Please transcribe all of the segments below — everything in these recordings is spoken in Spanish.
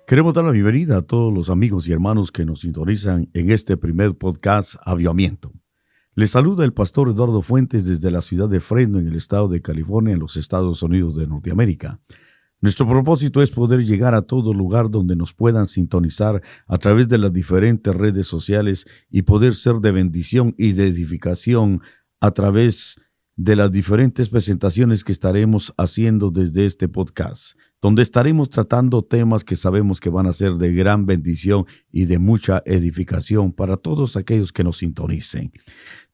Queremos dar la bienvenida a todos los amigos y hermanos que nos sintonizan en este primer podcast Avivamiento. Les saluda el pastor Eduardo Fuentes desde la ciudad de Fresno, en el estado de California, en los Estados Unidos de Norteamérica. Nuestro propósito es poder llegar a todo lugar donde nos puedan sintonizar a través de las diferentes redes sociales y poder ser de bendición y de edificación a través de las diferentes presentaciones que estaremos haciendo desde este podcast, donde estaremos tratando temas que sabemos que van a ser de gran bendición y de mucha edificación para todos aquellos que nos sintonicen.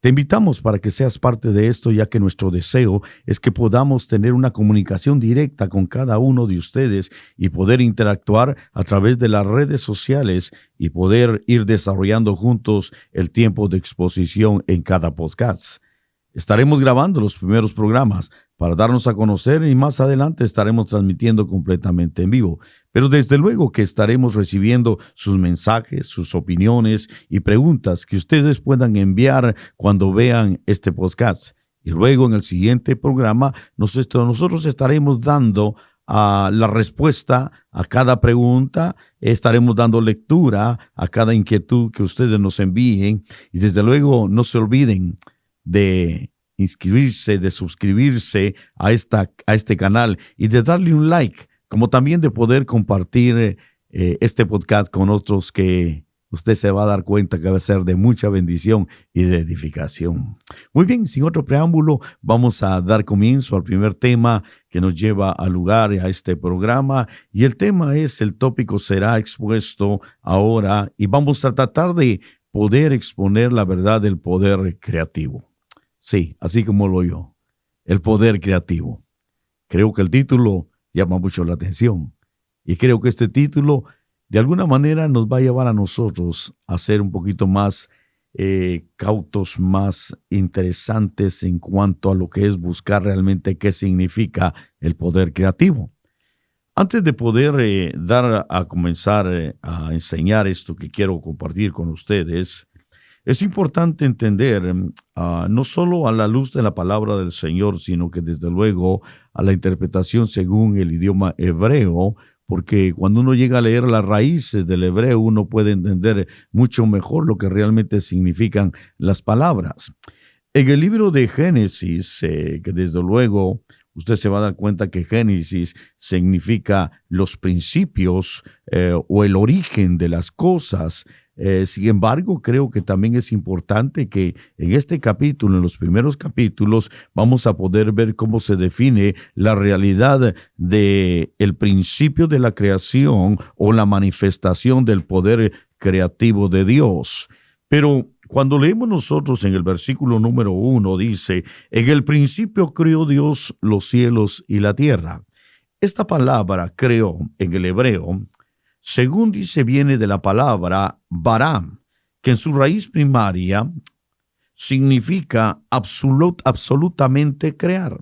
Te invitamos para que seas parte de esto, ya que nuestro deseo es que podamos tener una comunicación directa con cada uno de ustedes y poder interactuar a través de las redes sociales y poder ir desarrollando juntos el tiempo de exposición en cada podcast. Estaremos grabando los primeros programas para darnos a conocer y más adelante estaremos transmitiendo completamente en vivo. Pero desde luego que estaremos recibiendo sus mensajes, sus opiniones y preguntas que ustedes puedan enviar cuando vean este podcast. Y luego en el siguiente programa nosotros estaremos dando la respuesta a cada pregunta, estaremos dando lectura a cada inquietud que ustedes nos envíen. Y desde luego no se olviden de inscribirse, de suscribirse a este canal y de darle un like, como también de poder compartir este podcast con otros que usted se va a dar cuenta que va a ser de mucha bendición y de edificación. Muy bien, sin otro preámbulo, vamos a dar comienzo al primer tema que nos lleva al lugar a este programa, y el tema es: el tópico será expuesto ahora, y vamos a tratar de poder exponer la verdad del poder creativo. Sí, así como lo oyó, el poder creativo. Creo que el título llama mucho la atención y creo que este título de alguna manera nos va a llevar a nosotros a ser un poquito más cautos, más interesantes en cuanto a lo que es buscar realmente qué significa el poder creativo. Antes de poder dar a comenzar a enseñar esto que quiero compartir con ustedes, es importante entender, no solo a la luz de la palabra del Señor, sino que desde luego a la interpretación según el idioma hebreo, porque cuando uno llega a leer las raíces del hebreo, uno puede entender mucho mejor lo que realmente significan las palabras. En el libro de Génesis, que desde luego usted se va a dar cuenta que Génesis significa los principios o el origen de las cosas. Sin embargo, creo que también es importante que en este capítulo, en los primeros capítulos, vamos a poder ver cómo se define la realidad del principio de la creación o la manifestación del poder creativo de Dios. Pero cuando leemos nosotros en el versículo número 1, dice: en el principio creó Dios los cielos y la tierra. Esta palabra creó en el hebreo, según dice, viene de la palabra baram, que en su raíz primaria significa absolutamente crear.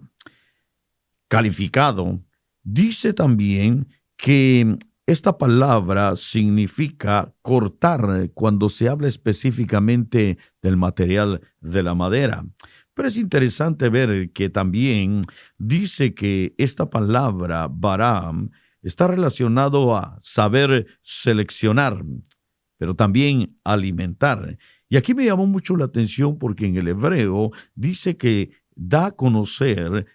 Calificado, dice también que esta palabra significa cortar cuando se habla específicamente del material de la madera. Pero es interesante ver que también dice que esta palabra baram está relacionado a saber seleccionar, pero también alimentar. Y aquí me llamó mucho la atención porque en el hebreo dice que da a conocer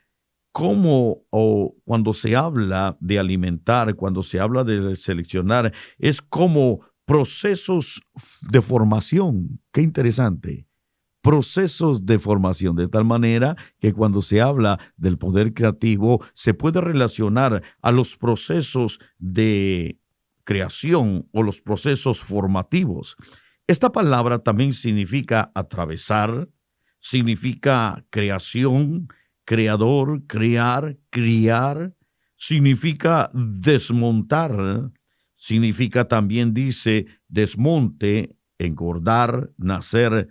cómo, o cuando se habla de alimentar, cuando se habla de seleccionar, es como procesos de formación. Qué interesante. Procesos de formación, de tal manera que cuando se habla del poder creativo se puede relacionar a los procesos de creación o los procesos formativos. Esta palabra también significa atravesar, significa creación, creador, crear, criar, significa desmontar, significa también, dice, desmonte, engordar, nacer,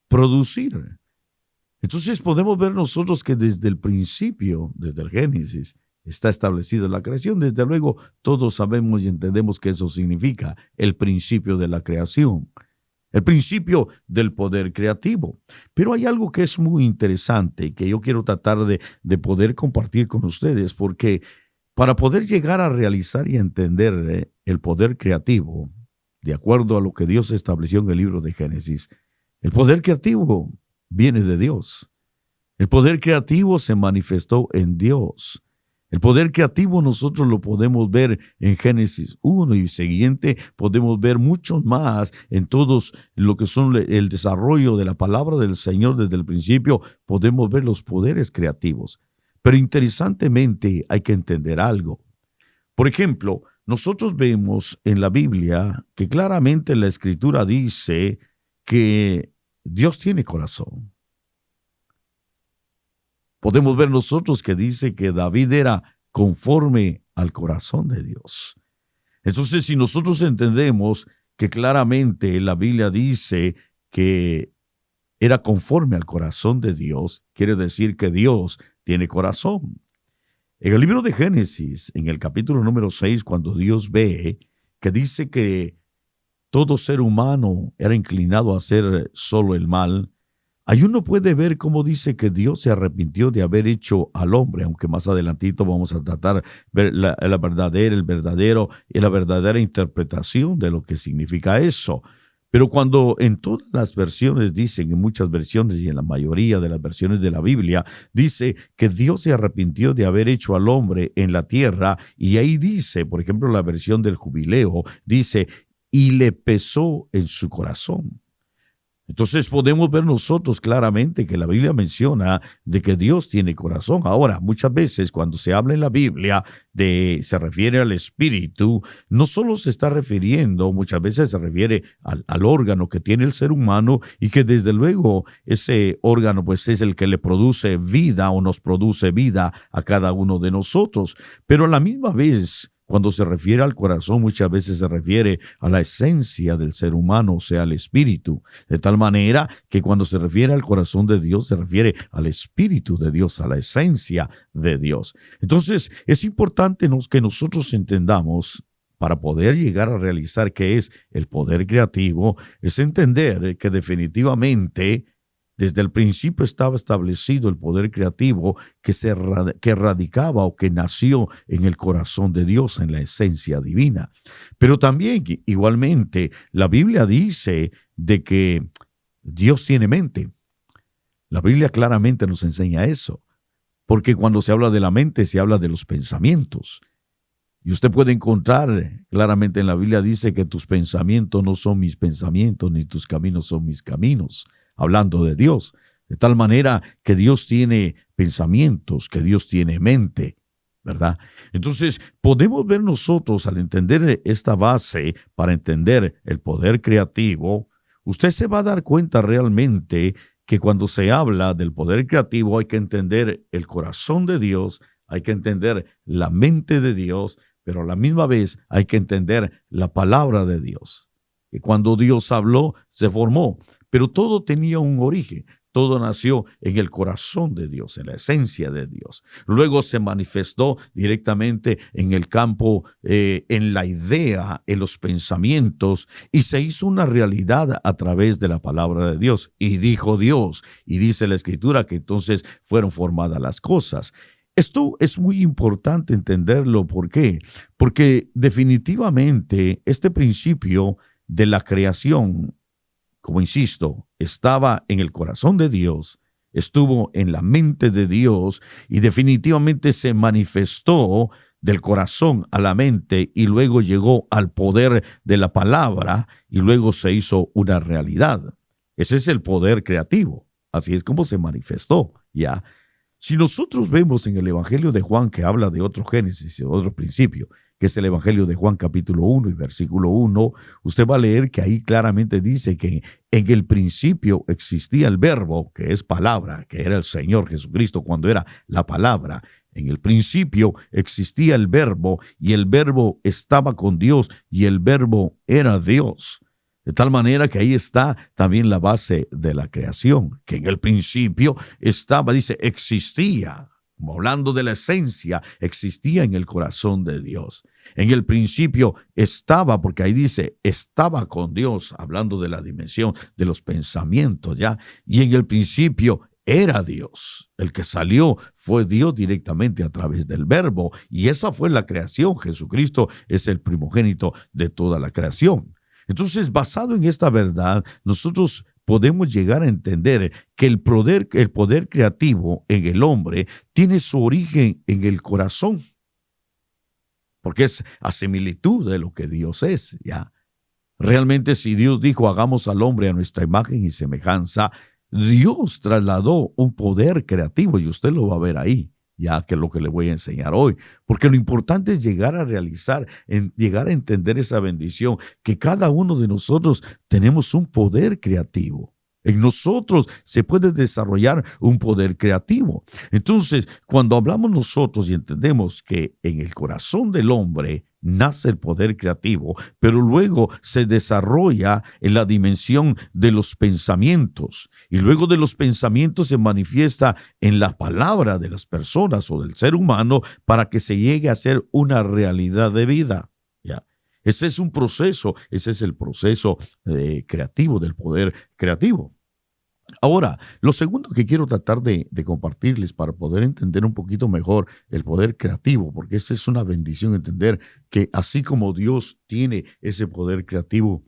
producir. Entonces podemos ver nosotros que desde el principio, desde el Génesis, está establecida la creación. Desde luego, todos sabemos y entendemos que eso significa el principio de la creación, el principio del poder creativo. Pero hay algo que es muy interesante que yo quiero tratar de poder compartir con ustedes, porque Para poder llegar a realizar y entender el poder creativo, de acuerdo a lo que Dios estableció en el libro de Génesis, el poder creativo viene de Dios. El poder creativo se manifestó en Dios. El poder creativo nosotros lo podemos ver en Génesis 1 y siguiente, podemos ver mucho más en todos lo que son el desarrollo de la palabra del Señor desde el principio, podemos ver los poderes creativos. Pero interesantemente hay que entender algo. Por ejemplo, nosotros vemos en la Biblia que claramente la Escritura dice que Dios tiene corazón. Podemos ver nosotros que dice que David era conforme al corazón de Dios. Entonces, si nosotros entendemos que claramente la Biblia dice que era conforme al corazón de Dios, quiere decir que Dios tiene corazón. En el libro de Génesis, en el capítulo número 6, cuando Dios ve que dice que todo ser humano era inclinado a hacer solo el mal, ahí uno puede ver cómo dice que Dios se arrepintió de haber hecho al hombre, aunque más adelantito vamos a tratar ver la verdadera interpretación de lo que significa eso. Pero cuando en todas las versiones dicen, en muchas versiones y en la mayoría de las versiones de la Biblia, dice que Dios se arrepintió de haber hecho al hombre en la tierra, y ahí dice, por ejemplo, la versión del Jubileo, dice, y le pesó en su corazón. Entonces podemos ver nosotros claramente que la Biblia menciona de que Dios tiene corazón. Ahora, muchas veces cuando se habla en la Biblia se refiere al espíritu, no solo se está refiriendo, muchas veces se refiere al órgano que tiene el ser humano y que desde luego ese órgano pues es el que le produce vida o nos produce vida a cada uno de nosotros. Pero a la misma vez, cuando se refiere al corazón, muchas veces se refiere a la esencia del ser humano, o sea, al espíritu. De tal manera que cuando se refiere al corazón de Dios, se refiere al espíritu de Dios, a la esencia de Dios. Entonces, es importante que nosotros entendamos, para poder llegar a realizar qué es el poder creativo, es entender que definitivamente desde el principio estaba establecido el poder creativo que radicaba o que nació en el corazón de Dios, en la esencia divina. Pero también, igualmente, la Biblia dice de que Dios tiene mente. La Biblia claramente nos enseña eso, porque cuando se habla de la mente, se habla de los pensamientos. Y usted puede encontrar claramente en la Biblia, dice que tus pensamientos no son mis pensamientos, ni tus caminos son mis caminos, hablando de Dios, de tal manera que Dios tiene pensamientos, que Dios tiene mente, ¿verdad? Entonces, podemos ver nosotros, al entender esta base, para entender el poder creativo, usted se va a dar cuenta realmente que cuando se habla del poder creativo hay que entender el corazón de Dios, hay que entender la mente de Dios, pero a la misma vez hay que entender la palabra de Dios. Que cuando Dios habló, se formó. Pero todo tenía un origen, todo nació en el corazón de Dios, en la esencia de Dios. Luego se manifestó directamente en el campo, en la idea, en los pensamientos, y se hizo una realidad a través de la palabra de Dios. Y dijo Dios, y dice la Escritura que entonces fueron formadas las cosas. Esto es muy importante entenderlo. ¿Por qué? Porque definitivamente este principio de la creación, como insisto, estaba en el corazón de Dios, estuvo en la mente de Dios y definitivamente se manifestó del corazón a la mente y luego llegó al poder de la palabra y luego se hizo una realidad. Ese es el poder creativo. Así es como se manifestó, ¿ya? Si nosotros vemos en el Evangelio de Juan que habla de otro Génesis, de otro principio, que es el Evangelio de Juan capítulo 1 y versículo 1, usted va a leer que ahí claramente dice que en el principio existía el verbo, que es palabra, que era el Señor Jesucristo cuando era la palabra. En el principio existía el verbo y el verbo estaba con Dios y el verbo era Dios. De tal manera que ahí está también la base de la creación, que en el principio estaba, dice, existía. Como hablando de la esencia, existía en el corazón de Dios. En el principio estaba, porque ahí dice, estaba con Dios, hablando de la dimensión de los pensamientos, ¿ya? Y en el principio era Dios. El que salió fue Dios directamente a través del Verbo, y esa fue la creación. Jesucristo es el primogénito de toda la creación. Entonces, basado en esta verdad, nosotros podemos llegar a entender que el poder creativo en el hombre tiene su origen en el corazón, porque es a similitud de lo que Dios es, ¿ya? Realmente, si Dios dijo, hagamos al hombre a nuestra imagen y semejanza, Dios trasladó un poder creativo, y usted lo va a ver ahí, ya que es lo que le voy a enseñar hoy. Porque lo importante es llegar a realizar, llegar a entender esa bendición, que cada uno de nosotros tenemos un poder creativo. En nosotros se puede desarrollar un poder creativo. Entonces, cuando hablamos nosotros y entendemos que en el corazón del hombre nace el poder creativo, pero luego se desarrolla en la dimensión de los pensamientos, y luego de los pensamientos se manifiesta en la palabra de las personas o del ser humano para que se llegue a ser una realidad de vida. ¿Ya? Ese es un proceso, ese es el proceso creativo, del poder creativo. Ahora, lo segundo que quiero tratar de compartirles para poder entender un poquito mejor el poder creativo, porque esa es una bendición entender que así como Dios tiene ese poder creativo,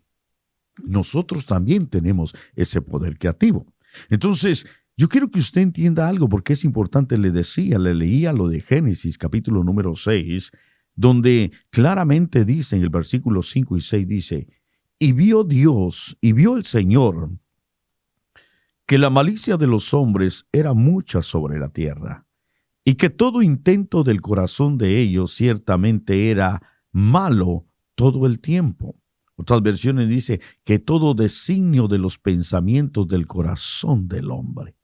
nosotros también tenemos ese poder creativo. Entonces, yo quiero que usted entienda algo, porque es importante. Le leía lo de Génesis capítulo número 6, donde claramente dice en el versículo 5 y 6, dice, y vio el Señor, que la malicia de los hombres era mucha sobre la tierra, y que todo intento del corazón de ellos ciertamente era malo todo el tiempo. Otras versiones dice que todo designio de los pensamientos del corazón del hombre.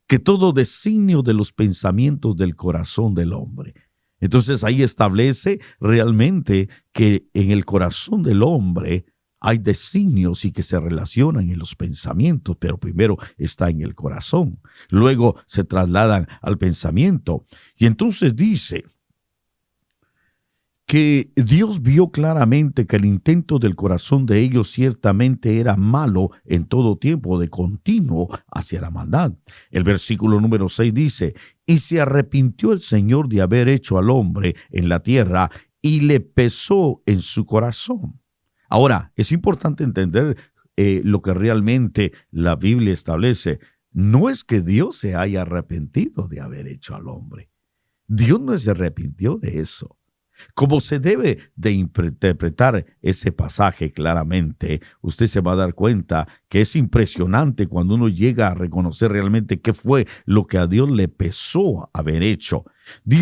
Que todo designio de los pensamientos del corazón del hombre. Entonces ahí establece realmente que en el corazón del hombre hay designios y que se relacionan en los pensamientos, pero primero está en el corazón. Luego se trasladan al pensamiento. Y entonces dice que Dios vio claramente que el intento del corazón de ellos ciertamente era malo en todo tiempo, de continuo hacia la maldad. El versículo número 6 dice, y se arrepintió el Señor de haber hecho al hombre en la tierra, y le pesó en su corazón. Ahora, es importante entender lo que realmente la Biblia establece. No es que Dios se haya arrepentido de haber hecho al hombre. Dios no se arrepintió de eso. Como se debe de interpretar ese pasaje claramente, usted se va a dar cuenta que es impresionante cuando uno llega a reconocer realmente qué fue lo que a Dios le pesó haber hecho.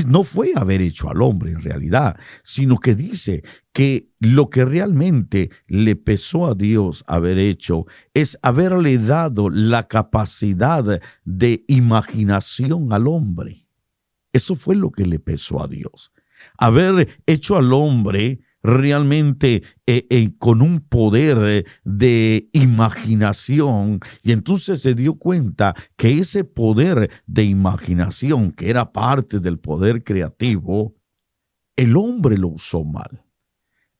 No fue haber hecho al hombre en realidad, sino que dice que lo que realmente le pesó a Dios haber hecho es haberle dado la capacidad de imaginación al hombre. Eso fue lo que le pesó a Dios. Haber hecho al hombre realmente con un poder de imaginación, y entonces se dio cuenta que ese poder de imaginación, que era parte del poder creativo, el hombre lo usó mal.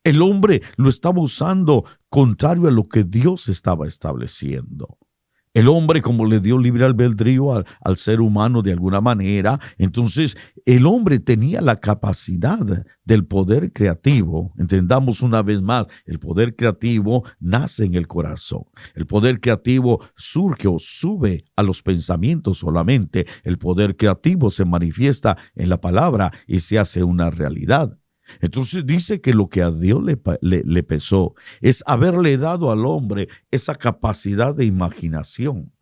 El hombre lo estaba usando contrario a lo que Dios estaba estableciendo. El hombre, como le dio libre albedrío al ser humano de alguna manera, entonces el hombre tenía la capacidad del poder creativo. Entendamos una vez más, el poder creativo nace en el corazón. El poder creativo surge o sube a los pensamientos solamente. El poder creativo se manifiesta en la palabra y se hace una realidad. Entonces dice que lo que a Dios le pesó es haberle dado al hombre esa capacidad de imaginación,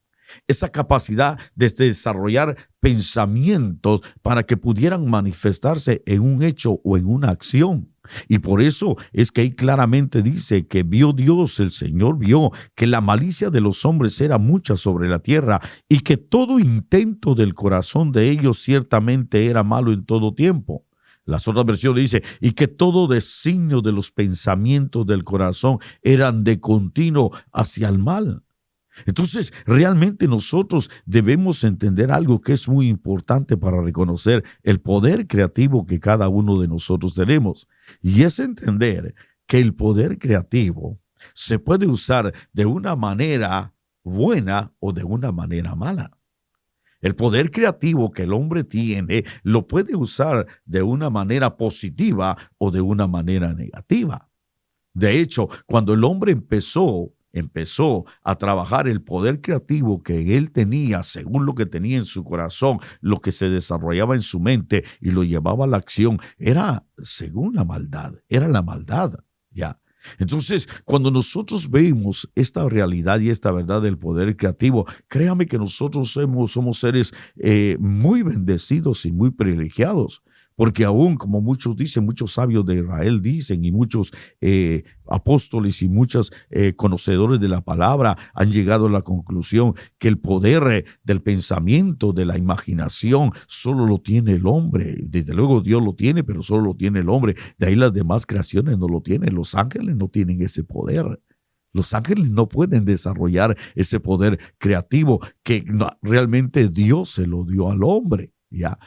esa capacidad de desarrollar pensamientos para que pudieran manifestarse en un hecho o en una acción. Y por eso es que ahí claramente dice que vio Dios, el Señor vio que la malicia de los hombres era mucha sobre la tierra, y que todo intento del corazón de ellos ciertamente era malo en todo tiempo. Las otras versiones dice, y que todo designio de los pensamientos del corazón eran de continuo hacia el mal. Entonces, realmente nosotros debemos entender algo que es muy importante para reconocer el poder creativo que cada uno de nosotros tenemos. Y es entender que el poder creativo se puede usar de una manera buena o de una manera mala. El poder creativo que el hombre tiene lo puede usar de una manera positiva o de una manera negativa. De hecho, cuando el hombre empezó a trabajar el poder creativo que él tenía, según lo que tenía en su corazón, lo que se desarrollaba en su mente y lo llevaba a la acción, era según la maldad, era la maldad, ya. Entonces, cuando nosotros vemos esta realidad y esta verdad del poder creativo, créame que nosotros somos seres muy bendecidos y muy privilegiados. Porque aún, como muchos dicen, muchos sabios de Israel dicen, y muchos apóstoles y muchos conocedores de la palabra han llegado a la conclusión que el poder del pensamiento, de la imaginación, solo lo tiene el hombre. Desde luego Dios lo tiene, pero solo lo tiene el hombre. De ahí las demás creaciones no lo tienen. Los ángeles no tienen ese poder. Los ángeles no pueden desarrollar ese poder creativo que realmente Dios se lo dio al hombre, ¿ya?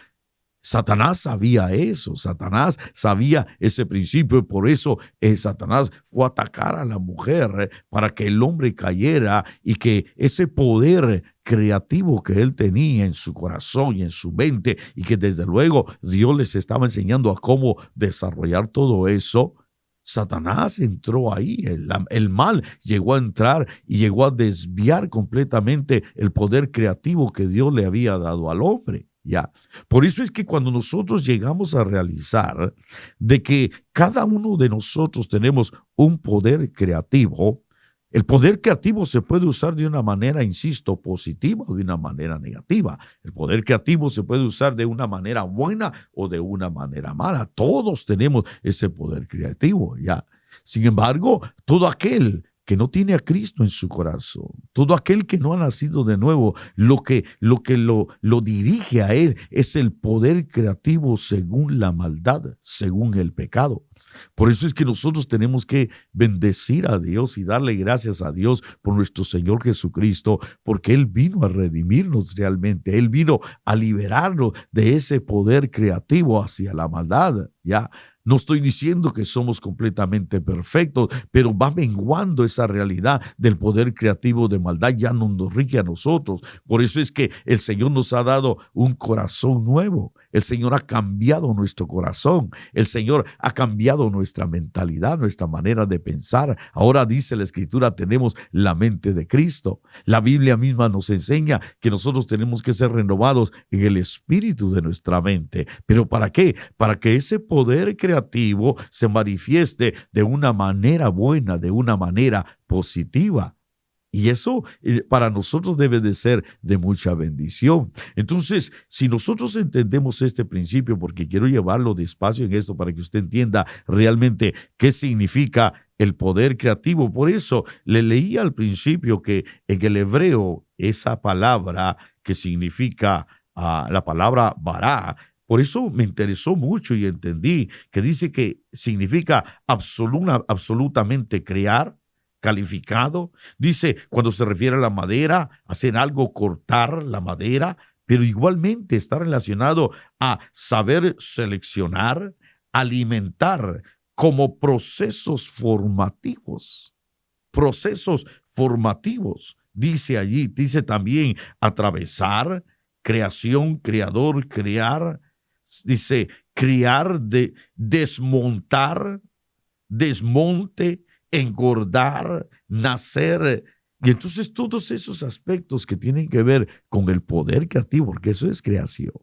Satanás sabía eso, Satanás sabía ese principio y por eso Satanás fue a atacar a la mujer para que el hombre cayera y que ese poder creativo que él tenía en su corazón y en su mente y que desde luego Dios les estaba enseñando a cómo desarrollar todo eso. Satanás entró ahí, el mal llegó a entrar y llegó a desviar completamente el poder creativo que Dios le había dado al hombre. Ya. Por eso es que cuando nosotros llegamos a realizar de que cada uno de nosotros tenemos un poder creativo, el poder creativo se puede usar de una manera, insisto, positiva o de una manera negativa. El poder creativo se puede usar de una manera buena o de una manera mala. Todos tenemos ese poder creativo, ya. Sin embargo, todo aquel que no tiene a Cristo en su corazón, todo aquel que no ha nacido de nuevo, lo que lo dirige a él es el poder creativo según la maldad, según el pecado. Por eso es que nosotros tenemos que bendecir a Dios y darle gracias a Dios por nuestro Señor Jesucristo, porque Él vino a redimirnos realmente, Él vino a liberarnos de ese poder creativo hacia la maldad, ¿ya? No estoy diciendo que somos completamente perfectos, pero va menguando esa realidad del poder creativo de maldad, ya no nos rige a nosotros. Por eso es que el Señor nos ha dado un corazón nuevo. El Señor ha cambiado nuestro corazón. El Señor ha cambiado nuestra mentalidad, nuestra manera de pensar. Ahora dice la Escritura, tenemos la mente de Cristo. La Biblia misma nos enseña que nosotros tenemos que ser renovados en el espíritu de nuestra mente. ¿Pero para qué? Para que ese poder creativo se manifieste de una manera buena, de una manera positiva. Y eso para nosotros debe de ser de mucha bendición. Entonces, si nosotros entendemos este principio, porque quiero llevarlo despacio en esto para que usted entienda realmente qué significa el poder creativo. Por eso le leí al principio que en el hebreo esa palabra que significa la palabra bará, por eso me interesó mucho y entendí que dice que significa absolutamente crear, calificado. Dice, cuando se refiere a la madera, hacer algo, cortar la madera, pero igualmente está relacionado a saber seleccionar, alimentar como procesos formativos. Procesos formativos. Dice allí, dice también atravesar, creación, creador, crear. Dice criar, desmontar, desmonte, engordar, nacer. Y entonces todos esos aspectos que tienen que ver con el poder creativo, porque eso es creación.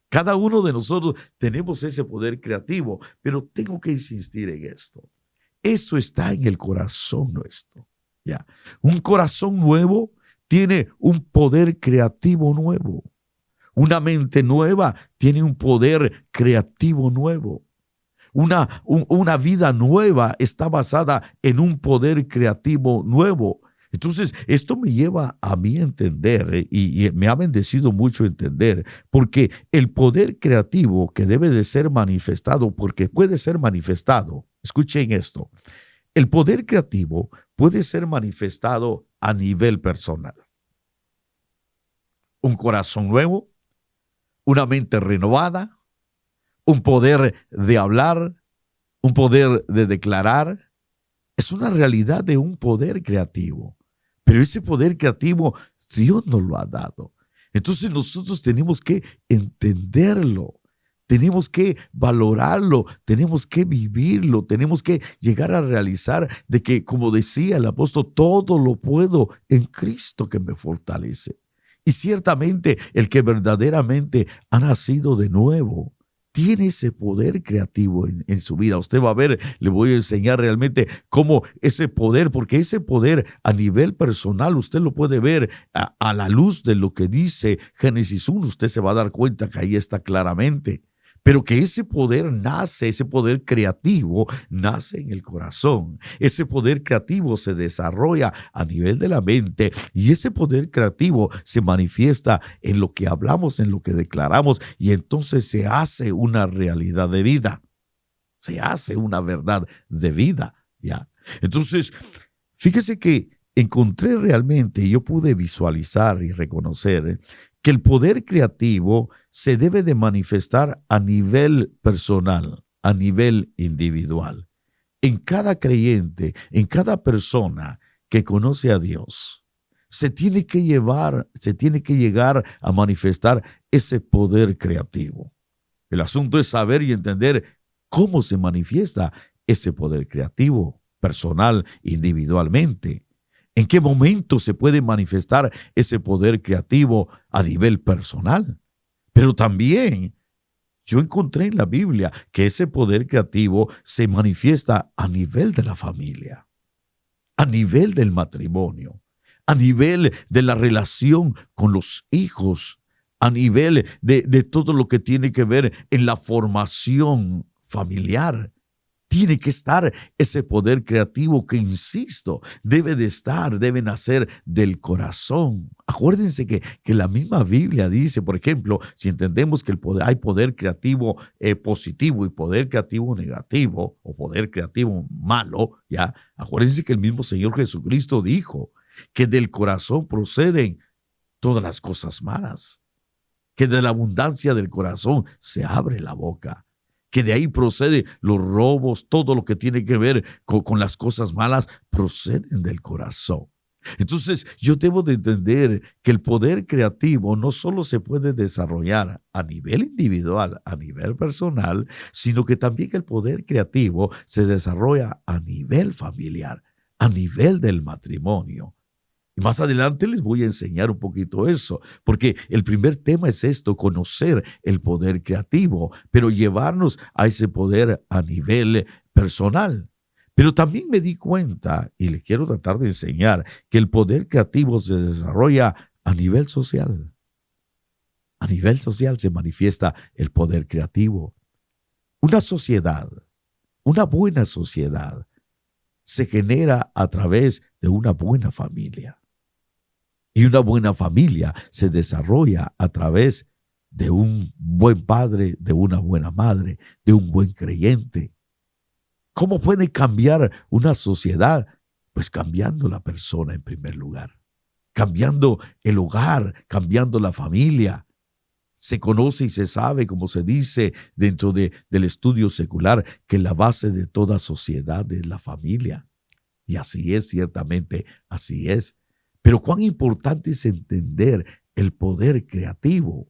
Cada uno de nosotros tenemos ese poder creativo, pero tengo que insistir en esto. Eso está en el corazón nuestro. ¿Ya? Un corazón nuevo tiene un poder creativo nuevo. Una mente nueva tiene un poder creativo nuevo. Una vida nueva está basada en un poder creativo nuevo. Entonces, esto me lleva a mí a entender y me ha bendecido mucho entender, porque el poder creativo que debe de ser manifestado, porque puede ser manifestado, escuchen esto, el poder creativo puede ser manifestado a nivel personal. Un corazón nuevo, una mente renovada, un poder de hablar, un poder de declarar. Es una realidad de un poder creativo. Pero ese poder creativo Dios nos lo ha dado. Entonces nosotros tenemos que entenderlo. Tenemos que valorarlo, tenemos que vivirlo, tenemos que llegar a realizar de que, como decía el apóstol, todo lo puedo en Cristo que me fortalece. Y ciertamente el que verdaderamente ha nacido de nuevo tiene ese poder creativo en su vida. Usted va a ver, le voy a enseñar realmente cómo ese poder, porque ese poder a nivel personal usted lo puede ver a la luz de lo que dice Génesis 1. Usted se va a dar cuenta que ahí está claramente. Pero que ese poder nace, ese poder creativo nace en el corazón. Ese poder creativo se desarrolla a nivel de la mente y ese poder creativo se manifiesta en lo que hablamos, en lo que declaramos y entonces se hace una realidad de vida. Se hace una verdad de vida, ¿ya? Entonces, fíjese que encontré realmente, yo pude visualizar y reconocer que el poder creativo se debe de manifestar a nivel personal, a nivel individual. En cada creyente, en cada persona que conoce a Dios, se tiene que llegar a manifestar ese poder creativo. El asunto es saber y entender cómo se manifiesta ese poder creativo, personal, individualmente. ¿En qué momento se puede manifestar ese poder creativo a nivel personal? Pero también yo encontré en la Biblia que ese poder creativo se manifiesta a nivel de la familia, a nivel del matrimonio, a nivel de la relación con los hijos, a nivel de todo lo que tiene que ver en la formación familiar. Tiene que estar ese poder creativo que, insisto, debe nacer del corazón. Acuérdense que la misma Biblia dice, por ejemplo, si entendemos que hay poder creativo positivo y poder creativo negativo o poder creativo malo, ¿ya? Acuérdense que el mismo Señor Jesucristo dijo que del corazón proceden todas las cosas malas, que de la abundancia del corazón se abre la boca, que de ahí procede los robos, todo lo que tiene que ver con las cosas malas, proceden del corazón. Entonces, yo debo de entender que el poder creativo no solo se puede desarrollar a nivel individual, a nivel personal, sino que también el poder creativo se desarrolla a nivel familiar, a nivel del matrimonio. Y más adelante les voy a enseñar un poquito eso, porque el primer tema es esto, conocer el poder creativo, pero llevarnos a ese poder a nivel personal. Pero también me di cuenta, y le quiero tratar de enseñar, que el poder creativo se desarrolla a nivel social. A nivel social se manifiesta el poder creativo. Una sociedad, una buena sociedad, se genera a través de una buena familia. Y una buena familia se desarrolla a través de un buen padre, de una buena madre, de un buen creyente. ¿Cómo puede cambiar una sociedad? Pues cambiando la persona en primer lugar, cambiando el hogar, cambiando la familia. Se conoce y se sabe, como se dice dentro del estudio secular, que la base de toda sociedad es la familia. Y así es, ciertamente, así es. Pero cuán importante es entender el poder creativo.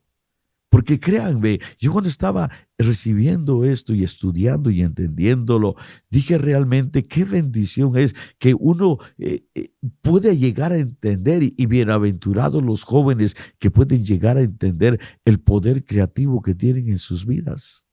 Porque créanme, yo cuando estaba recibiendo esto y estudiando y entendiéndolo, dije realmente qué bendición es que uno puede llegar a entender y bienaventurados los jóvenes que pueden llegar a entender el poder creativo que tienen en sus vidas.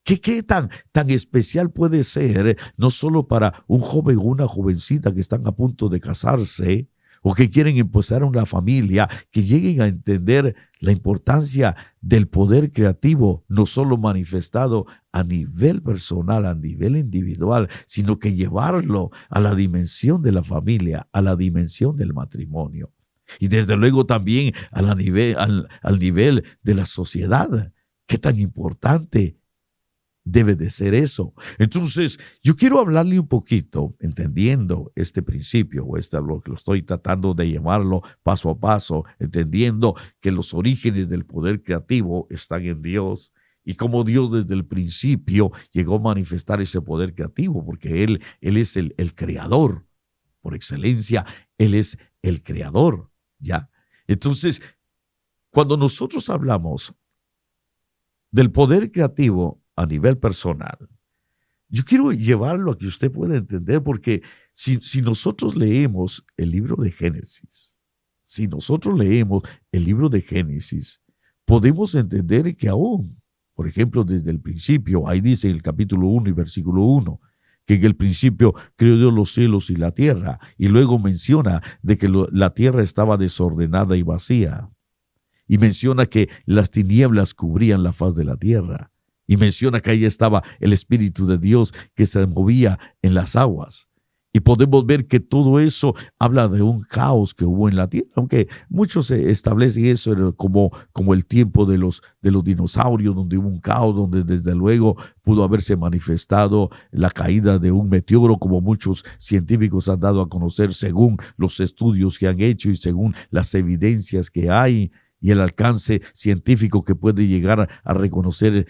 ¿Qué tan especial puede ser, no solo para un joven o una jovencita que están a punto de casarse o que quieren empezar una familia, que lleguen a entender la importancia del poder creativo, no solo manifestado a nivel personal, a nivel individual, sino que llevarlo a la dimensión de la familia, a la dimensión del matrimonio y desde luego también al nivel de la sociedad. ¿Qué tan importante debe de ser eso? Entonces, yo quiero hablarle un poquito, entendiendo este principio, o lo que lo estoy tratando de llevarlo paso a paso, entendiendo que los orígenes del poder creativo están en Dios, y cómo Dios desde el principio llegó a manifestar ese poder creativo, porque Él es el creador, por excelencia, Él es el creador, ¿ya? Entonces, cuando nosotros hablamos del poder creativo a nivel personal, yo quiero llevarlo a que usted pueda entender, porque si nosotros leemos el libro de Génesis, podemos entender que aún, por ejemplo, desde el principio, ahí dice en el capítulo 1 y versículo 1, que en el principio creó Dios los cielos y la tierra, y luego menciona de que la tierra estaba desordenada y vacía, y menciona que las tinieblas cubrían la faz de la tierra, y menciona que ahí estaba el Espíritu de Dios que se movía en las aguas. Y podemos ver que todo eso habla de un caos que hubo en la tierra, aunque muchos establecen eso como el tiempo de los dinosaurios, donde hubo un caos, donde desde luego pudo haberse manifestado la caída de un meteoro, como muchos científicos han dado a conocer según los estudios que han hecho y según las evidencias que hay, y el alcance científico que puede llegar a reconocer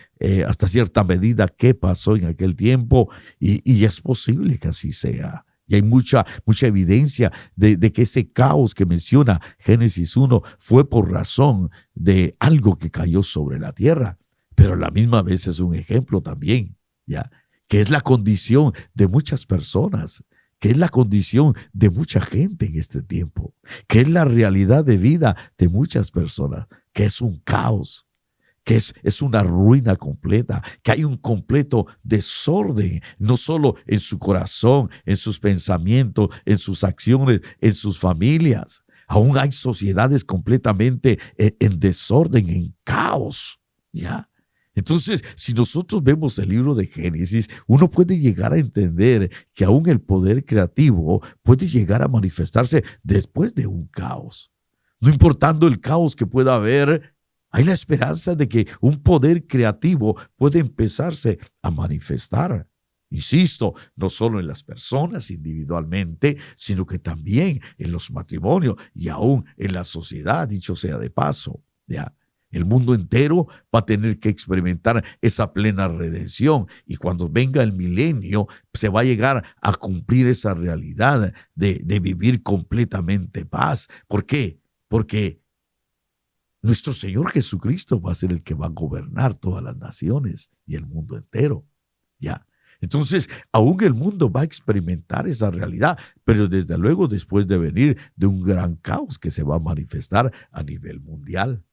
hasta cierta medida qué pasó en aquel tiempo, y es posible que así sea. Y hay mucha evidencia de que ese caos que menciona Génesis 1 fue por razón de algo que cayó sobre la tierra. Pero a la misma vez es un ejemplo también, ¿ya? Que es la condición de muchas personas, que es la condición de mucha gente en este tiempo, que es la realidad de vida de muchas personas, que es un caos, que es una ruina completa, que hay un completo desorden, no solo en su corazón, en sus pensamientos, en sus acciones, en sus familias. Aún hay sociedades completamente en desorden, en caos, ¿ya? Entonces, si nosotros vemos el libro de Génesis, uno puede llegar a entender que aún el poder creativo puede llegar a manifestarse después de un caos. No importando el caos que pueda haber, hay la esperanza de que un poder creativo puede empezarse a manifestar. Insisto, no solo en las personas individualmente, sino que también en los matrimonios y aún en la sociedad, dicho sea de paso, ¿ya? El mundo entero va a tener que experimentar esa plena redención, y cuando venga el milenio se va a llegar a cumplir esa realidad de vivir completamente paz. ¿Por qué? Porque nuestro Señor Jesucristo va a ser el que va a gobernar todas las naciones y el mundo entero, ¿ya? Entonces, aún el mundo va a experimentar esa realidad, pero desde luego después de venir de un gran caos que se va a manifestar a nivel mundial.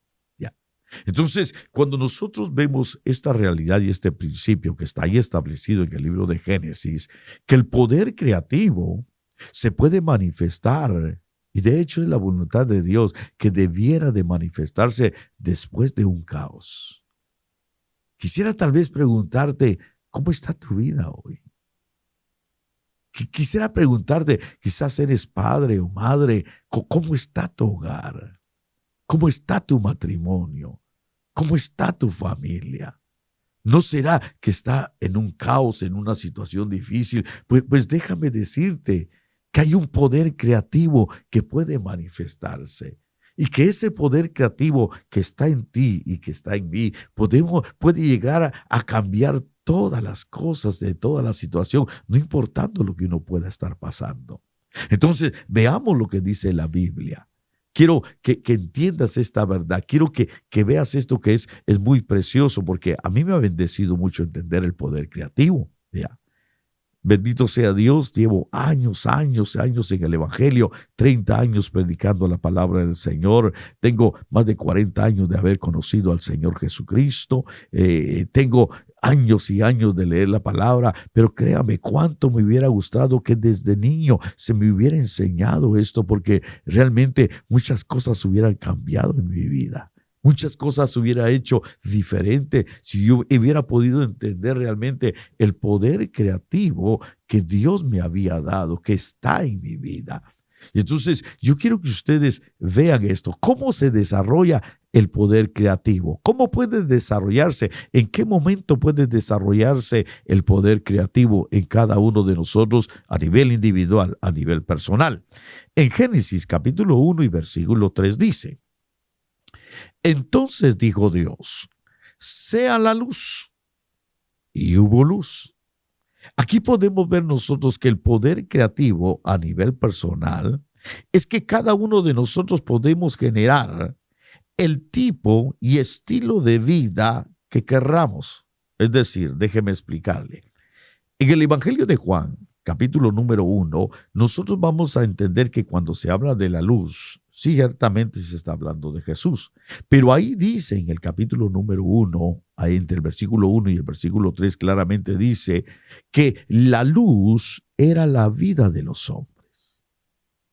Entonces, cuando nosotros vemos esta realidad y este principio que está ahí establecido en el libro de Génesis, que el poder creativo se puede manifestar, y de hecho es la voluntad de Dios que debiera de manifestarse después de un caos. Quisiera tal vez preguntarte, ¿cómo está tu vida hoy? Quisiera preguntarte, quizás eres padre o madre, ¿cómo está tu hogar? ¿Cómo está tu matrimonio? ¿Cómo está tu familia? ¿No será que está en un caos, en una situación difícil? Pues déjame decirte que hay un poder creativo que puede manifestarse, y que ese poder creativo que está en ti y que está en mí puede llegar a cambiar todas las cosas de toda la situación, no importando lo que uno pueda estar pasando. Entonces, veamos lo que dice la Biblia. Quiero que entiendas esta verdad. Quiero que veas esto que es muy precioso, porque a mí me ha bendecido mucho entender el poder creativo. ¿Ya? Bendito sea Dios, llevo años en el Evangelio, 30 años predicando la palabra del Señor. Tengo más de 40 años de haber conocido al Señor Jesucristo. Tengo años y años de leer la palabra, pero créame, cuánto me hubiera gustado que desde niño se me hubiera enseñado esto, porque realmente muchas cosas hubieran cambiado en mi vida. Muchas cosas hubiera hecho diferente si yo hubiera podido entender realmente el poder creativo que Dios me había dado, que está en mi vida. Y entonces yo quiero que ustedes vean esto, cómo se desarrolla el poder creativo, cómo puede desarrollarse, en qué momento puede desarrollarse el poder creativo en cada uno de nosotros a nivel individual, a nivel personal. En Génesis capítulo 1 y versículo 3 dice: entonces dijo Dios, sea la luz, y hubo luz. Aquí podemos ver nosotros que el poder creativo a nivel personal es que cada uno de nosotros podemos generar el tipo y estilo de vida que querramos. Es decir, déjeme explicarle. En el Evangelio de Juan, capítulo número 1, nosotros vamos a entender que cuando se habla de la luz, ciertamente se está hablando de Jesús. Pero ahí dice en el capítulo número 1, ahí entre el versículo 1 y el versículo 3, claramente dice que la luz era la vida de los hombres.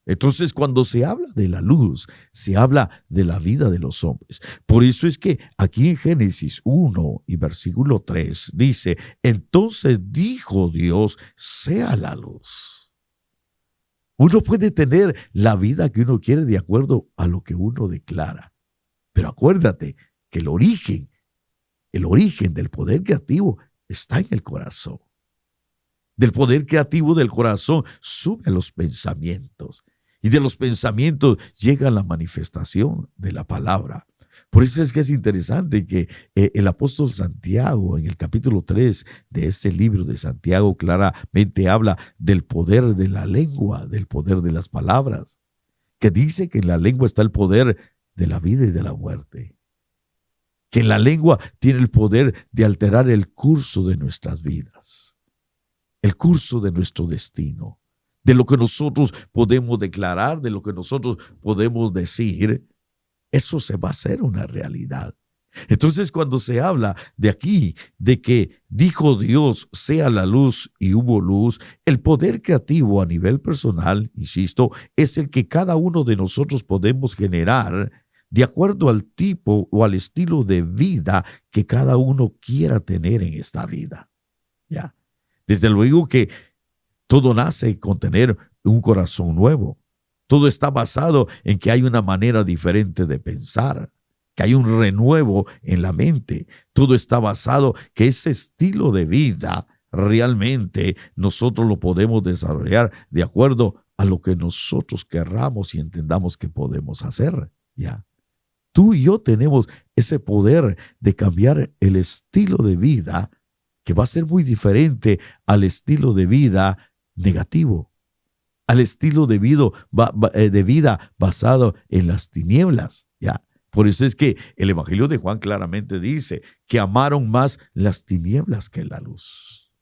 Entonces, cuando se habla de la luz, se habla de la vida de los hombres. Por eso es que aquí en Génesis 1 y versículo 3 dice, entonces dijo Dios, sea la luz. Uno puede tener la vida que uno quiere de acuerdo a lo que uno declara. Pero acuérdate que el origen del poder creativo está en el corazón. Del poder creativo del corazón sube a los pensamientos. Y de los pensamientos llega la manifestación de la palabra. Por eso es que es interesante que el apóstol Santiago, en el capítulo 3 de este libro de Santiago, claramente habla del poder de la lengua, del poder de las palabras, que dice que en la lengua está el poder de la vida y de la muerte. Que la lengua tiene el poder de alterar el curso de nuestras vidas, el curso de nuestro destino. De lo que nosotros podemos declarar, de lo que nosotros podemos decir, eso se va a hacer una realidad. Entonces, cuando se habla de aquí, de que dijo Dios, sea la luz y hubo luz, el poder creativo a nivel personal, insisto, es el que cada uno de nosotros podemos generar de acuerdo al tipo o al estilo de vida que cada uno quiera tener en esta vida. ¿Ya? Desde luego que todo nace con tener un corazón nuevo. Todo está basado en que hay una manera diferente de pensar, que hay un renuevo en la mente. Todo está basado que ese estilo de vida realmente nosotros lo podemos desarrollar de acuerdo a lo que nosotros querramos y entendamos que podemos hacer. ¿Ya? Tú y yo tenemos ese poder de cambiar el estilo de vida que va a ser muy diferente al estilo de vida negativo, al estilo de vida basado en las tinieblas. ¿Ya? Por eso es que el Evangelio de Juan claramente dice que amaron más las tinieblas que la luz.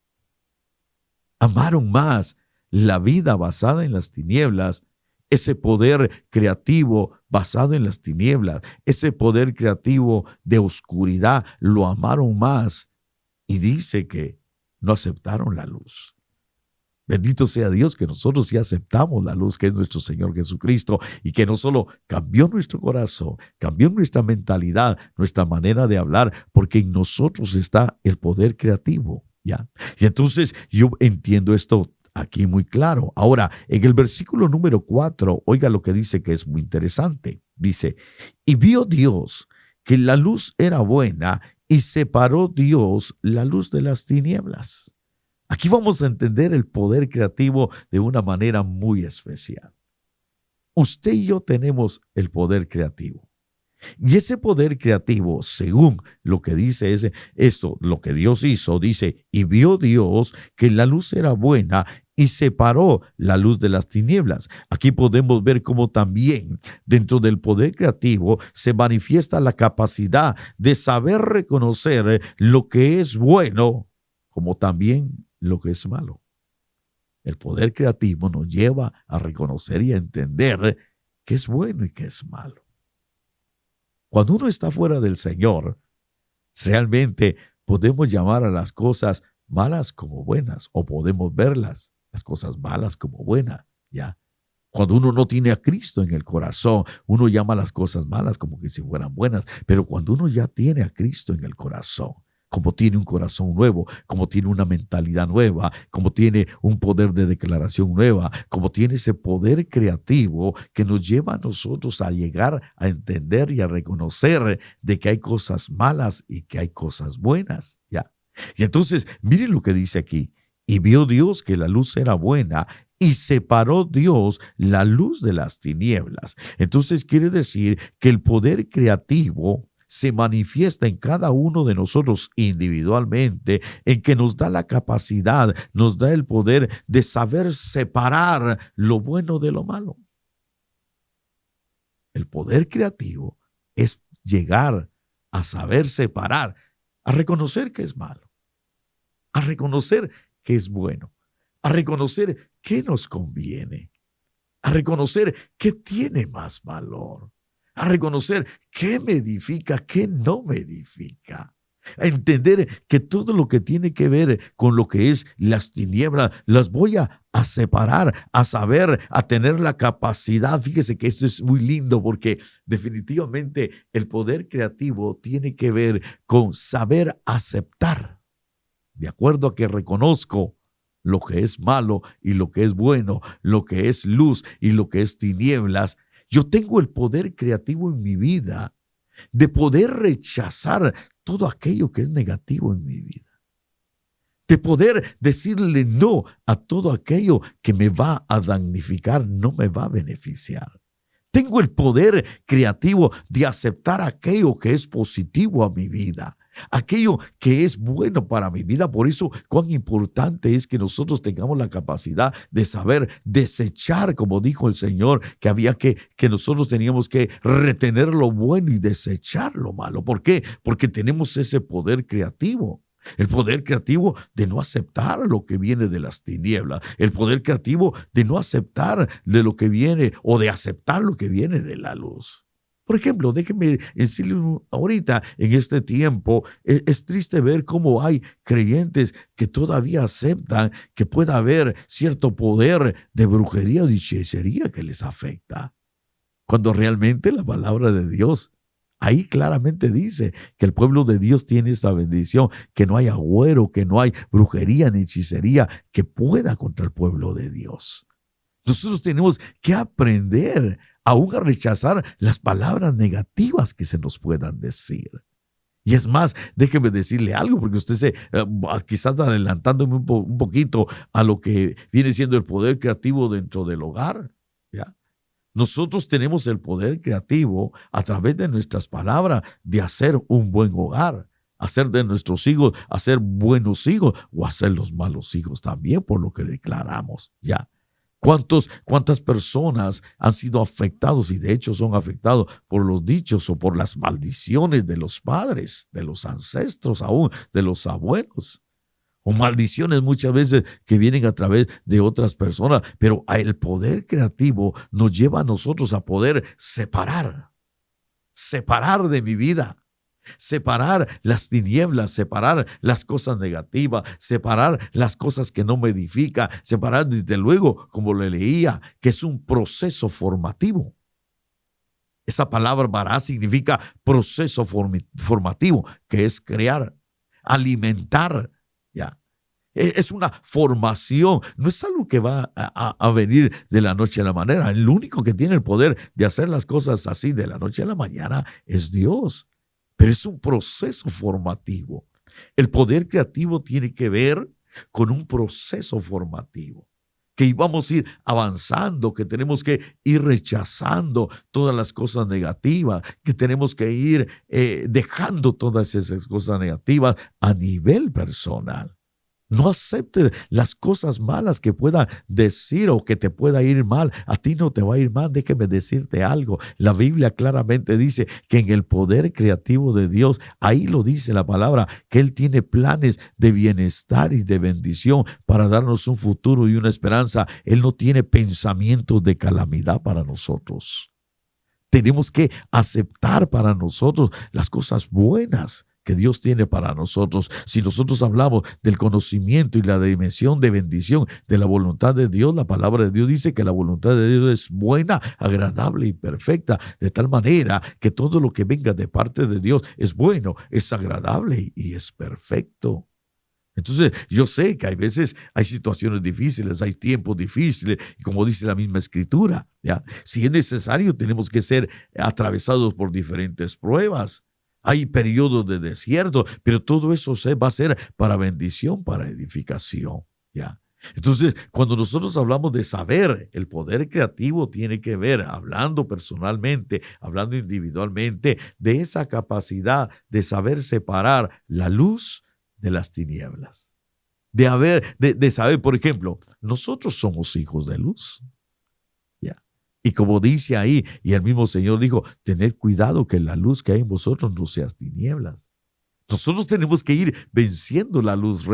Amaron más la vida basada en las tinieblas, ese poder creativo basado en las tinieblas, ese poder creativo de oscuridad, lo amaron más. Y dice que no aceptaron la luz. Bendito sea Dios que nosotros sí aceptamos la luz que es nuestro Señor Jesucristo y que no solo cambió nuestro corazón, cambió nuestra mentalidad, nuestra manera de hablar, porque en nosotros está el poder creativo. ¿Ya? Y entonces yo entiendo esto aquí muy claro. Ahora, en el versículo número 4, oiga lo que dice que es muy interesante. Dice, y vio Dios que la luz era buena y separó Dios la luz de las tinieblas. Aquí vamos a entender el poder creativo de una manera muy especial. Usted y yo tenemos el poder creativo. Y ese poder creativo, según lo que dice lo que Dios hizo, dice, y vio Dios que la luz era buena y separó la luz de las tinieblas. Aquí podemos ver cómo también dentro del poder creativo se manifiesta la capacidad de saber reconocer lo que es bueno, como también lo que es malo. El poder creativo nos lleva a reconocer y a entender qué es bueno y qué es malo. Cuando uno está fuera del Señor, realmente podemos llamar a las cosas malas como buenas, o podemos verlas, las cosas malas como buenas, ¿ya? Cuando uno no tiene a Cristo en el corazón, uno llama a las cosas malas como que si fueran buenas, pero cuando uno ya tiene a Cristo en el corazón, como tiene un corazón nuevo, como tiene una mentalidad nueva, como tiene un poder de declaración nueva, como tiene ese poder creativo que nos lleva a nosotros a llegar a entender y a reconocer de que hay cosas malas y que hay cosas buenas, ¿ya? Y entonces, miren lo que dice aquí. Y vio Dios que la luz era buena y separó Dios la luz de las tinieblas. Entonces quiere decir que el poder creativo se manifiesta en cada uno de nosotros individualmente, en que nos da la capacidad, nos da el poder de saber separar lo bueno de lo malo. El poder creativo es llegar a saber separar, a reconocer que es malo, a reconocer que es bueno, a reconocer qué nos conviene, a reconocer qué tiene más valor, a reconocer qué me edifica, qué no me edifica. A entender que todo lo que tiene que ver con lo que es las tinieblas, las voy a separar, a saber, a tener la capacidad. Fíjese que esto es muy lindo porque definitivamente el poder creativo tiene que ver con saber aceptar, de acuerdo a que reconozco lo que es malo y lo que es bueno, lo que es luz y lo que es tinieblas. Yo tengo el poder creativo en mi vida de poder rechazar todo aquello que es negativo en mi vida, de poder decirle no a todo aquello que me va a damnificar, no me va a beneficiar. Tengo el poder creativo de aceptar aquello que es positivo a mi vida, aquello que es bueno para mi vida. Por eso, cuán importante es que nosotros tengamos la capacidad de saber desechar, como dijo el Señor, que nosotros teníamos que retener lo bueno y desechar lo malo. ¿Por qué? Porque tenemos ese poder creativo. El poder creativo de no aceptar lo que viene de las tinieblas. El poder creativo de no aceptar de lo que viene o de aceptar lo que viene de la luz. Por ejemplo, déjeme decirle ahorita, en este tiempo, es triste ver cómo hay creyentes que todavía aceptan que pueda haber cierto poder de brujería o de hechicería que les afecta. Cuando realmente la palabra de Dios ahí claramente dice que el pueblo de Dios tiene esa bendición, que no hay agüero, que no hay brujería ni hechicería que pueda contra el pueblo de Dios. Nosotros tenemos que aprender aún a rechazar las palabras negativas que se nos puedan decir. Y es más, déjeme decirle algo, porque usted quizás adelantándome un poquito a lo que viene siendo el poder creativo dentro del hogar, ¿ya? Nosotros tenemos el poder creativo a través de nuestras palabras de hacer un buen hogar, hacer de nuestros hijos, hacer buenos hijos o hacer los malos hijos también por lo que declaramos, ¿ya? ¿Cuántas personas han sido afectados y de hecho son afectados por los dichos o por las maldiciones de los padres, de los ancestros aún, de los abuelos? O maldiciones muchas veces que vienen a través de otras personas, pero el poder creativo nos lleva a nosotros a poder separar de mi vida, separar las tinieblas, separar las cosas negativas, separar las cosas que no me edifican, separar desde luego, como le leía, que es un proceso formativo. Esa palabra bará significa proceso formativo, que es crear, alimentar, ¿ya? Es una formación, no es algo que va a venir de la noche a la mañana. El único que tiene el poder de hacer las cosas así de la noche a la mañana es Dios. Pero es un proceso formativo. El poder creativo tiene que ver con un proceso formativo, que íbamos a ir avanzando, que tenemos que ir rechazando todas las cosas negativas, que tenemos que ir dejando todas esas cosas negativas a nivel personal. No aceptes las cosas malas que pueda decir o que te pueda ir mal. A ti no te va a ir mal. Déjeme decirte algo. La Biblia claramente dice que en el poder creativo de Dios, ahí lo dice la palabra, que Él tiene planes de bienestar y de bendición para darnos un futuro y una esperanza. Él no tiene pensamientos de calamidad para nosotros. Tenemos que aceptar para nosotros las cosas buenas que Dios tiene para nosotros. Si nosotros hablamos del conocimiento y la dimensión de bendición de la voluntad de Dios, la palabra de Dios dice que la voluntad de Dios es buena, agradable y perfecta, de tal manera que todo lo que venga de parte de Dios es bueno, es agradable y es perfecto. Entonces, yo sé que hay veces hay situaciones difíciles, hay tiempos difíciles, y como dice la misma Escritura, ¿ya? Si es necesario, tenemos que ser atravesados por diferentes pruebas. Hay periodos de desierto, pero todo eso va a ser para bendición, para edificación, ¿ya? Entonces, cuando nosotros hablamos de saber, el poder creativo tiene que ver, hablando personalmente, hablando individualmente, de esa capacidad de saber separar la luz de las tinieblas. De saber, por ejemplo, nosotros somos hijos de luz, ¿ya? Y como dice ahí, y el mismo Señor dijo, tened cuidado que la luz que hay en vosotros no seas tinieblas. Nosotros tenemos que ir venciendo la luz,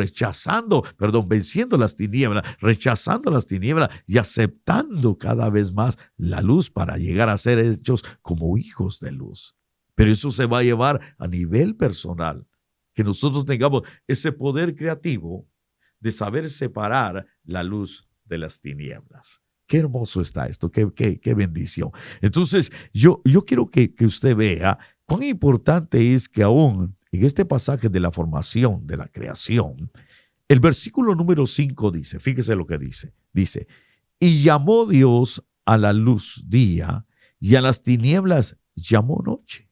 venciendo las tinieblas, rechazando las tinieblas y aceptando cada vez más la luz para llegar a ser hechos como hijos de luz. Pero eso se va a llevar a nivel personal, que nosotros tengamos ese poder creativo de saber separar la luz de las tinieblas. Qué hermoso está esto, qué bendición. Entonces, yo quiero que usted vea cuán importante es que aún en este pasaje de la formación, de la creación, el versículo número 5 dice, fíjese lo que dice, y llamó Dios a la luz día, y a las tinieblas llamó noche.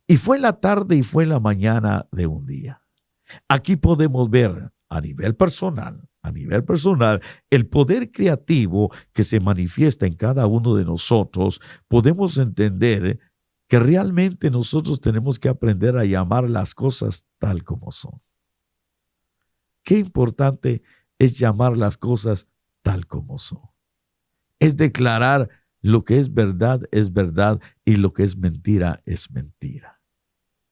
Y fue la tarde y fue la mañana de un día. Aquí podemos ver a nivel personal, el poder creativo que se manifiesta en cada uno de nosotros. Podemos entender que realmente nosotros tenemos que aprender a llamar las cosas tal como son. Qué importante es llamar las cosas tal como son. Es declarar lo que es verdad y lo que es mentira.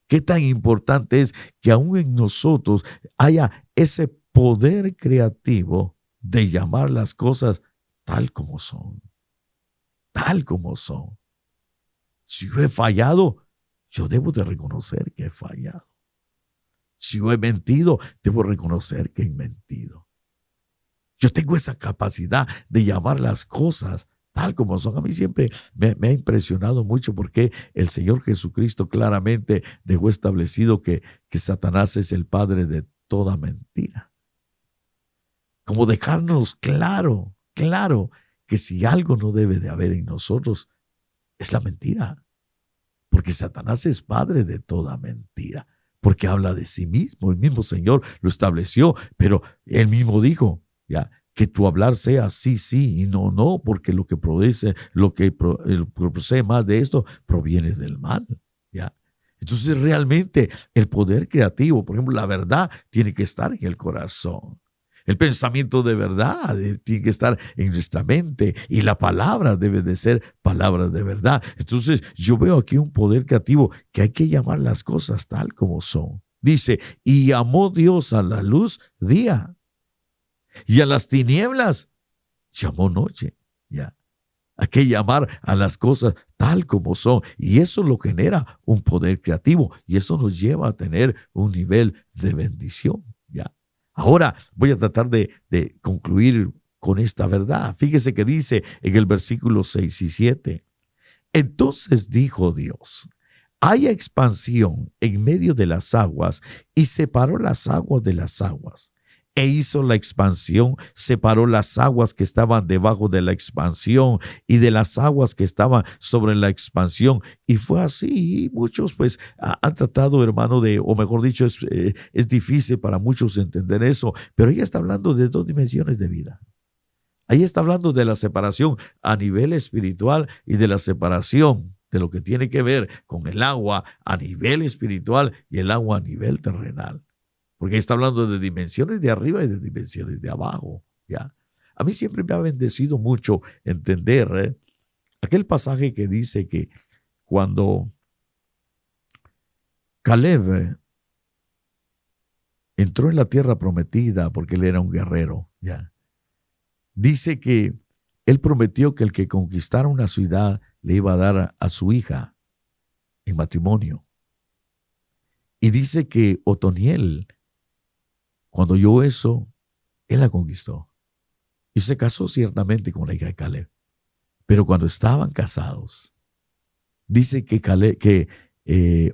Qué tan importante es que aún en nosotros haya ese poder creativo de llamar las cosas tal como son. Tal como son. Si yo he fallado, yo debo de reconocer que he fallado. Si yo he mentido, debo reconocer que he mentido. Yo tengo esa capacidad de llamar las cosas tal como son. A mí siempre me ha impresionado mucho porque el Señor Jesucristo claramente dejó establecido que Satanás es el padre de toda mentira. Como dejarnos claro que si algo no debe de haber en nosotros, es la mentira, porque Satanás es padre de toda mentira, porque habla de sí mismo. El mismo Señor lo estableció, pero Él mismo dijo, ya, que tu hablar sea sí, sí y no, no, porque lo que procede más de esto proviene del mal, ya. Entonces realmente el poder creativo, por ejemplo, la verdad tiene que estar en el corazón. El pensamiento de verdad tiene que estar en nuestra mente y la palabra debe de ser palabras de verdad. Entonces yo veo aquí un poder creativo que hay que llamar las cosas tal como son. Dice, y llamó Dios a la luz día y a las tinieblas llamó noche. Ya. Hay que llamar a las cosas tal como son y eso lo genera un poder creativo y eso nos lleva a tener un nivel de bendición. Ya. Ahora voy a tratar de concluir con esta verdad. Fíjese que dice en el versículo 6 y 7. Entonces dijo Dios, haya expansión en medio de las aguas, y separó las aguas de las aguas. E hizo la expansión, separó las aguas que estaban debajo de la expansión y de las aguas que estaban sobre la expansión. Y fue así. Y muchos pues han tratado, hermano, o mejor dicho, es difícil para muchos entender eso. Pero ella está hablando de dos dimensiones de vida. Ahí está hablando de la separación a nivel espiritual y de la separación de lo que tiene que ver con el agua a nivel espiritual y el agua a nivel terrenal. Porque está hablando de dimensiones de arriba y de dimensiones de abajo. ¿Ya? A mí siempre me ha bendecido mucho entender aquel pasaje que dice que cuando Caleb entró en la tierra prometida, porque él era un guerrero, ¿ya? Dice que él prometió que el que conquistara una ciudad le iba a dar a su hija en matrimonio. Y dice que Otoniel, cuando oyó eso, él la conquistó. Y se casó ciertamente con la hija de Caleb. Pero cuando estaban casados, dice que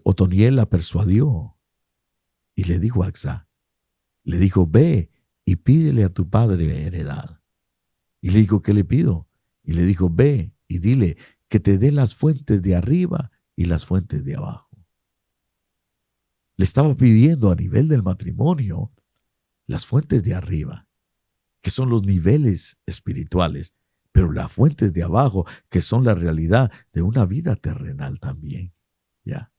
Otoniel la persuadió y le dijo a Acsá, le dijo, ve y pídele a tu padre heredad. Y le dijo, ¿qué le pido? Y le dijo, ve y dile que te dé las fuentes de arriba y las fuentes de abajo. Le estaba pidiendo a nivel del matrimonio las fuentes de arriba, que son los niveles espirituales, pero las fuentes de abajo, que son la realidad de una vida terrenal también. ¿Ya?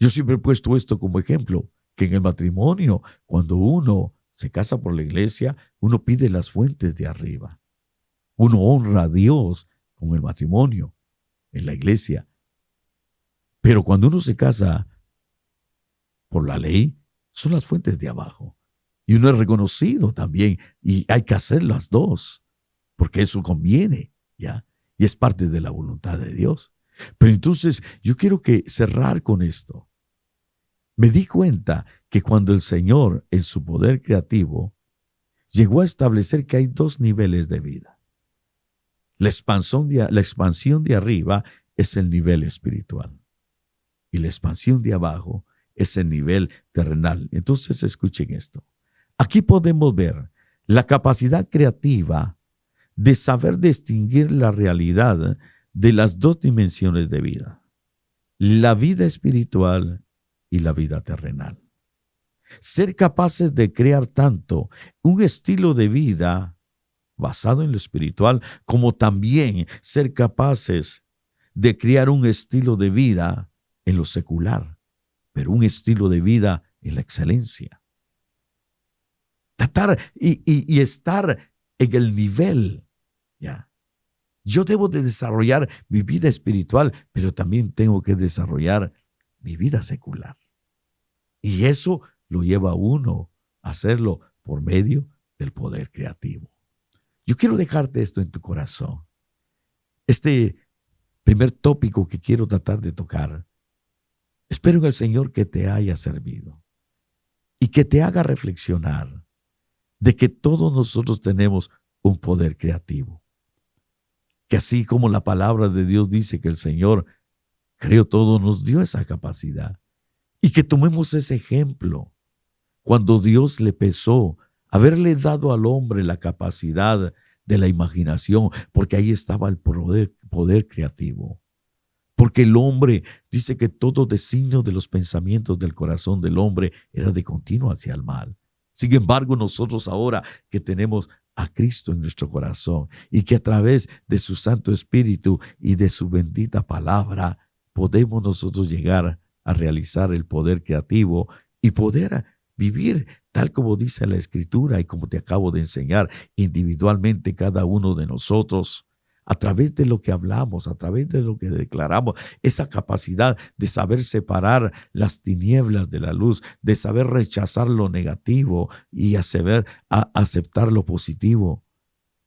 Yo siempre he puesto esto como ejemplo, que en el matrimonio, cuando uno se casa por la iglesia, uno pide las fuentes de arriba. Uno honra a Dios con el matrimonio, en la iglesia. Pero cuando uno se casa por la ley, son las fuentes de abajo. Y uno es reconocido también. Y hay que hacer las dos, porque eso conviene, ¿ya? Y es parte de la voluntad de Dios. Pero entonces yo quiero cerrar con esto. Me di cuenta que cuando el Señor, en su poder creativo, llegó a establecer que hay dos niveles de vida. La expansión de arriba es el nivel espiritual. Y la expansión de abajo es el nivel terrenal. Entonces escuchen esto. Aquí podemos ver la capacidad creativa de saber distinguir la realidad de las dos dimensiones de vida. La vida espiritual y la vida terrenal. Ser capaces de crear tanto un estilo de vida basado en lo espiritual, como también ser capaces de crear un estilo de vida en lo secular, pero un estilo de vida en la excelencia. Tratar y estar en el nivel, ¿ya? Yo debo de desarrollar mi vida espiritual, pero también tengo que desarrollar mi vida secular. Y eso lo lleva a uno a hacerlo por medio del poder creativo. Yo quiero dejarte esto en tu corazón. Este primer tópico que quiero tratar de tocar, espero en el Señor que te haya servido y que te haga reflexionar de que todos nosotros tenemos un poder creativo. Que así como la palabra de Dios dice que el Señor creó todo, nos dio esa capacidad. Y que tomemos ese ejemplo. Cuando Dios le pesó haberle dado al hombre la capacidad de la imaginación, porque ahí estaba el poder creativo. Porque el hombre dice que todo designio de los pensamientos del corazón del hombre era de continuo hacia el mal. Sin embargo, nosotros ahora que tenemos a Cristo en nuestro corazón y que a través de su Santo Espíritu y de su bendita palabra podemos nosotros llegar a realizar el poder creativo y poder vivir tal como dice la Escritura y como te acabo de enseñar individualmente cada uno de nosotros. A través de lo que hablamos, a través de lo que declaramos, esa capacidad de saber separar las tinieblas de la luz, de saber rechazar lo negativo y aceptar lo positivo.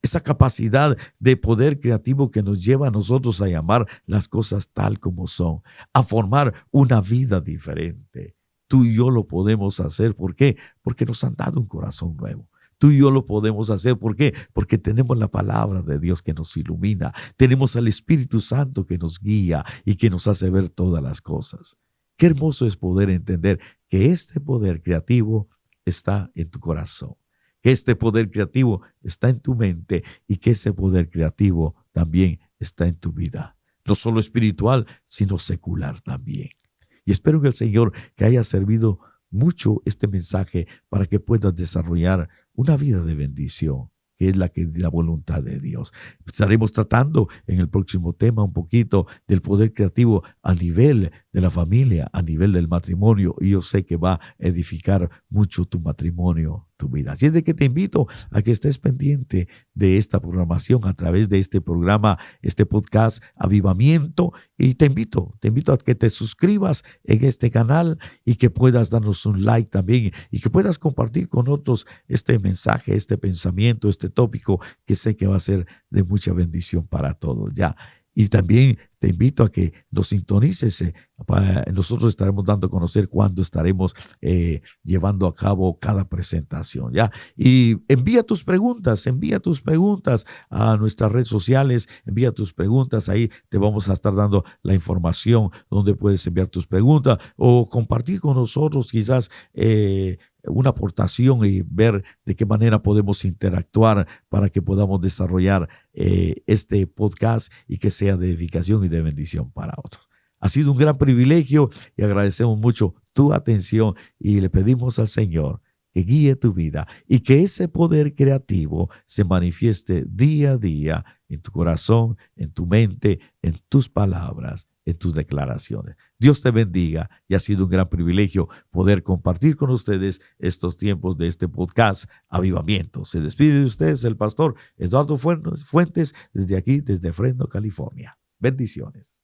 Esa capacidad de poder creativo que nos lleva a nosotros a llamar las cosas tal como son, a formar una vida diferente. Tú y yo lo podemos hacer. ¿Por qué? Porque nos han dado un corazón nuevo. Tú y yo lo podemos hacer. ¿Por qué? Porque tenemos la palabra de Dios que nos ilumina. Tenemos al Espíritu Santo que nos guía y que nos hace ver todas las cosas. Qué hermoso es poder entender que este poder creativo está en tu corazón, que este poder creativo está en tu mente y que ese poder creativo también está en tu vida. No solo espiritual, sino secular también. Y espero que el Señor que haya servido mucho este mensaje para que puedas desarrollar una vida de bendición, que es la voluntad de Dios. Estaremos tratando en el próximo tema un poquito del poder creativo a nivel de la familia, a nivel del matrimonio, y yo sé que va a edificar mucho tu matrimonio, tu vida. Así es de que te invito a que estés pendiente de esta programación a través de este programa, este podcast Avivamiento, y te invito a que te suscribas en este canal y que puedas darnos un like también y que puedas compartir con otros este mensaje, este pensamiento, este tópico que sé que va a ser de mucha bendición para todos. Ya. Y también te invito a que nos sintonices. Nosotros estaremos dando a conocer cuándo estaremos llevando a cabo cada presentación. ¿Ya? Y envía tus preguntas a nuestras redes sociales. Envía tus preguntas. Ahí te vamos a estar dando la información donde puedes enviar tus preguntas o compartir con nosotros quizás una aportación y ver de qué manera podemos interactuar para que podamos desarrollar este podcast y que sea de edificación y de bendición para otros. Ha sido un gran privilegio y agradecemos mucho tu atención y le pedimos al Señor que guíe tu vida y que ese poder creativo se manifieste día a día en tu corazón, en tu mente, en tus palabras en tus declaraciones. Dios te bendiga y ha sido un gran privilegio poder compartir con ustedes estos tiempos de este podcast Avivamiento. Se despide de ustedes el pastor Eduardo Fuentes desde aquí, desde Fresno, California. Bendiciones.